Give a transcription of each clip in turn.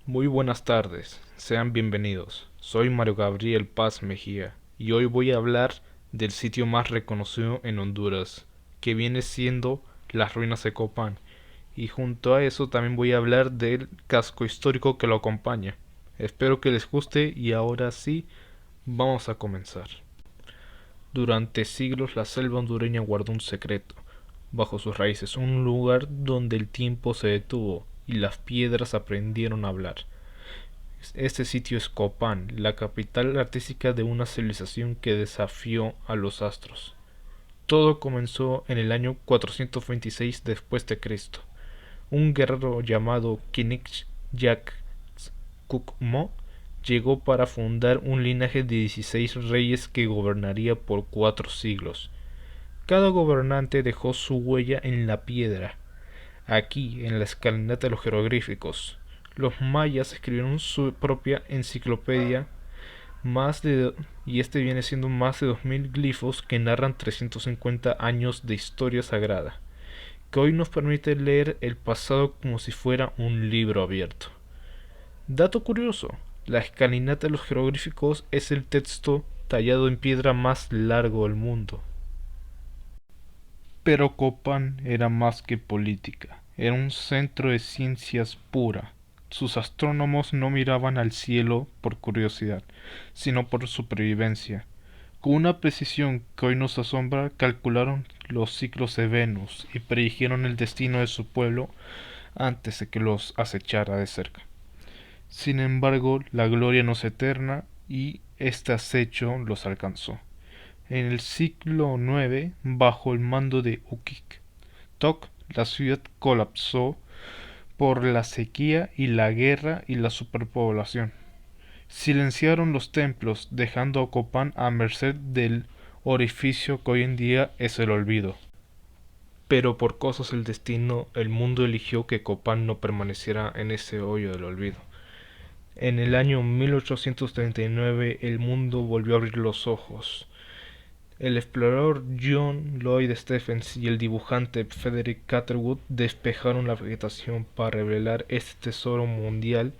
Muy buenas tardes, sean bienvenidos. Soy Mario Gabriel Paz Mejía y hoy voy a hablar del sitio más reconocido en Honduras, que viene siendo las ruinas de Copán. Y junto a eso también voy a hablar del casco histórico que lo acompaña. Espero que les guste y ahora sí, vamos a comenzar. Durante siglos la selva hondureña guardó un secreto. Bajo sus raíces, un lugar donde el tiempo se detuvo y las piedras aprendieron a hablar. Este sitio es Copán, la capital artística de una civilización que desafió a los astros. Todo comenzó en el año 426 después de Cristo. Un guerrero llamado Kinich-Yak Kukmo llegó para fundar un linaje de 16 reyes que gobernaría por 4 siglos. Cada gobernante dejó su huella en la piedra. Aquí, en la escalinata de los jeroglíficos, los mayas escribieron su propia enciclopedia y este viene siendo más de 2000 glifos que narran 350 años de historia sagrada, que hoy nos permite leer el pasado como si fuera un libro abierto. Dato curioso, la escalinata de los jeroglíficos es el texto tallado en piedra más largo del mundo. Pero Copán era más que política, era un centro de ciencias pura. Sus astrónomos no miraban al cielo por curiosidad, sino por supervivencia. Con una precisión que hoy nos asombra, calcularon los ciclos de Venus y predijeron el destino de su pueblo antes de que los acechara de cerca. Sin embargo, la gloria no es eterna y este acecho los alcanzó. En el siglo IX, bajo el mando de Tok, la ciudad colapsó por la sequía y la guerra y la superpoblación. Silenciaron los templos, dejando a Copán a merced del orificio que hoy en día es el olvido. Pero por cosas del destino, el mundo eligió que Copán no permaneciera en ese hoyo del olvido. En el año 1839 el mundo volvió a abrir los ojos. El explorador John Lloyd Stephens y el dibujante Frederick Catherwood despejaron la vegetación para revelar este tesoro mundial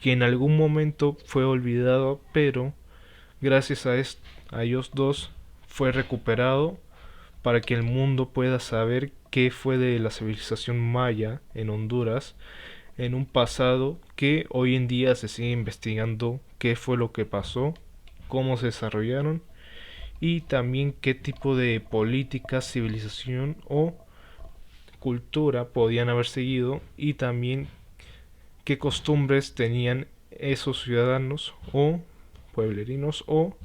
que en algún momento fue olvidado, pero gracias a ellos dos fue recuperado para que el mundo pueda saber qué fue de la civilización maya en Honduras en un pasado que hoy en día se sigue investigando qué fue lo que pasó, cómo se desarrollaron y también qué tipo de política, civilización o cultura podían haber seguido y también qué costumbres tenían esos ciudadanos o pueblerinos o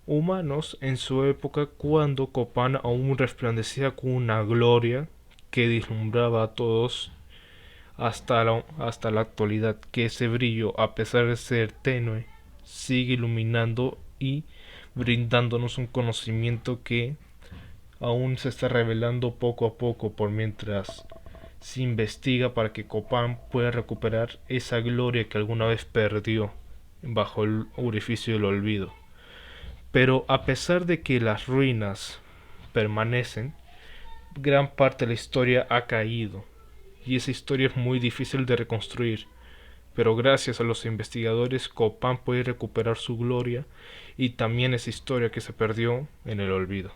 humanos en su época cuando Copán aún resplandecía con una gloria que deslumbraba a todos hasta la actualidad, que ese brillo, a pesar de ser tenue, sigue iluminando y brindándonos un conocimiento que aún se está revelando poco a poco por mientras se investiga para que Copán pueda recuperar esa gloria que alguna vez perdió bajo el orificio del olvido. Pero a pesar de que las ruinas permanecen, gran parte de la historia ha caído y esa historia es muy difícil de reconstruir. Pero gracias a los investigadores Copán puede recuperar su gloria y también esa historia que se perdió en el olvido.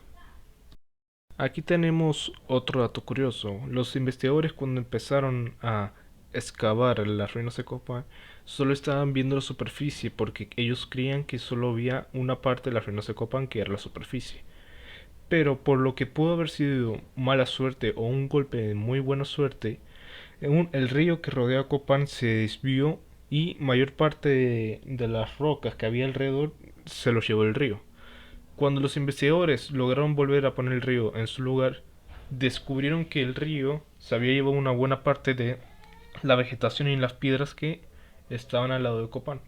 Aquí tenemos otro dato curioso. Los investigadores cuando empezaron a excavar las ruinas de Copán solo estaban viendo la superficie porque ellos creían que solo había una parte de las ruinas de Copán que era la superficie. Pero por lo que pudo haber sido mala suerte o un golpe de muy buena suerte, el río que rodea Copán se desvió y mayor parte de las rocas que había alrededor se los llevó el río. Cuando los investigadores lograron volver a poner el río en su lugar, descubrieron que el río se había llevado una buena parte de la vegetación y las piedras que estaban al lado de Copán,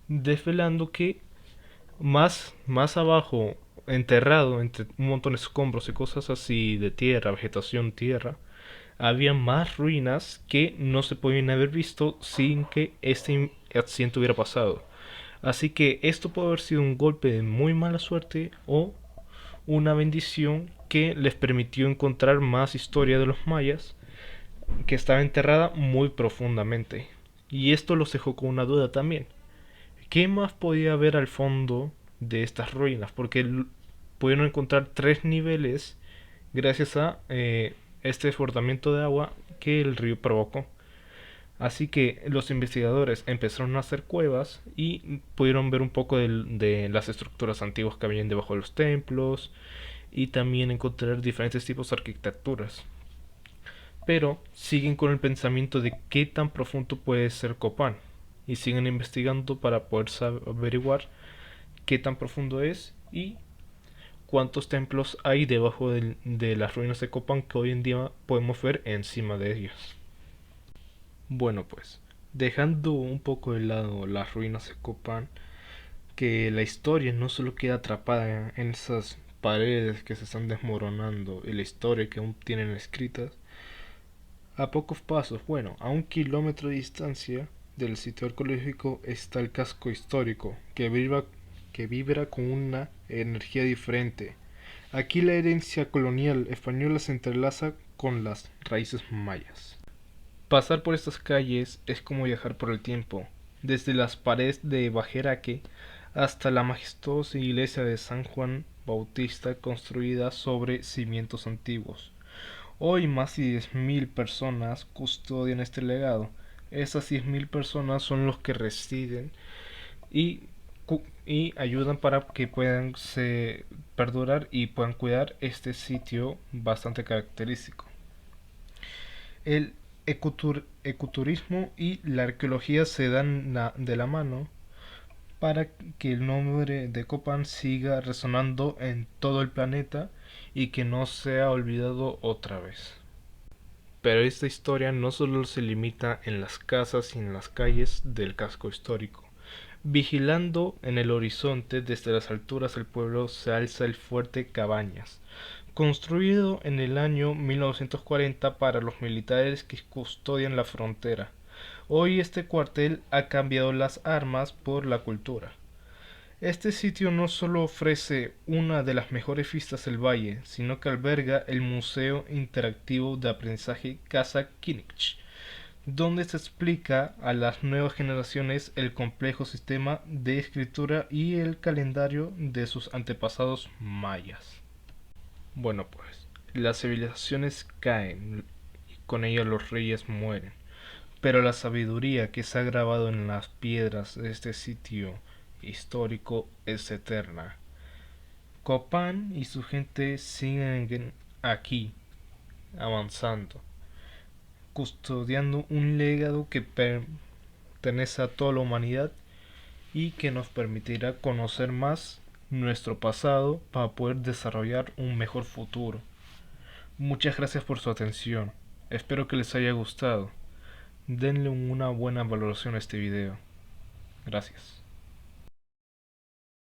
desvelando que más abajo, enterrado entre un montón de escombros y cosas así de tierra, vegetación, tierra, había más ruinas que no se podían haber visto sin que este accidente hubiera pasado. Así que esto puede haber sido un golpe de muy mala suerte o una bendición que les permitió encontrar más historia de los mayas que estaba enterrada muy profundamente. Y esto los dejó con una duda también. ¿Qué más podía haber al fondo de estas ruinas? Porque pudieron encontrar tres niveles gracias a este desbordamiento de agua que el río provocó. Así que los investigadores empezaron a hacer cuevas y pudieron ver un poco de las estructuras antiguas que habían debajo de los templos y también encontrar diferentes tipos de arquitecturas. Pero siguen con el pensamiento de qué tan profundo puede ser Copán y siguen investigando para poder averiguar qué tan profundo es y cuántos templos hay debajo de las ruinas de Copán que hoy en día podemos ver encima de ellos. Bueno, pues, dejando un poco de lado las ruinas de Copán, que la historia no solo queda atrapada en esas paredes que se están desmoronando y la historia que aún tienen escritas, a pocos pasos, bueno, a 1 kilómetro de distancia del sitio arqueológico está el casco histórico, que vibra con una energía diferente. Aquí la herencia colonial española se entrelaza con las raíces mayas. Pasar por estas calles es como viajar por el tiempo, desde las paredes de Bajeraque hasta la majestuosa iglesia de San Juan Bautista construida sobre cimientos antiguos. Hoy más de 10.000 personas custodian este legado. Esas 10.000 personas son los que residen y, y ayudan para que puedan perdurar y puedan cuidar este sitio bastante característico. El ecoturismo y la arqueología se dan de la mano para que el nombre de Copán siga resonando en todo el planeta y que no sea olvidado otra vez. Pero esta historia no solo se limita en las casas y en las calles del casco histórico. Vigilando en el horizonte desde las alturas del pueblo se alza el fuerte Cabañas, construido en el año 1940 para los militares que custodian la frontera. Hoy este cuartel ha cambiado las armas por la cultura. Este sitio no solo ofrece una de las mejores vistas del valle, sino que alberga el Museo Interactivo de Aprendizaje Casa Kinich, donde se explica a las nuevas generaciones el complejo sistema de escritura y el calendario de sus antepasados mayas. Bueno, pues, las civilizaciones caen y con ellas los reyes mueren, pero la sabiduría que se ha grabado en las piedras de este sitio histórico es eterna. Copán y su gente siguen aquí, avanzando, custodiando un legado que pertenece a toda la humanidad y que nos permitirá conocer más nuestro pasado para poder desarrollar un mejor futuro. Muchas gracias por su atención. Espero que les haya gustado. Denle una buena valoración a este video. Gracias.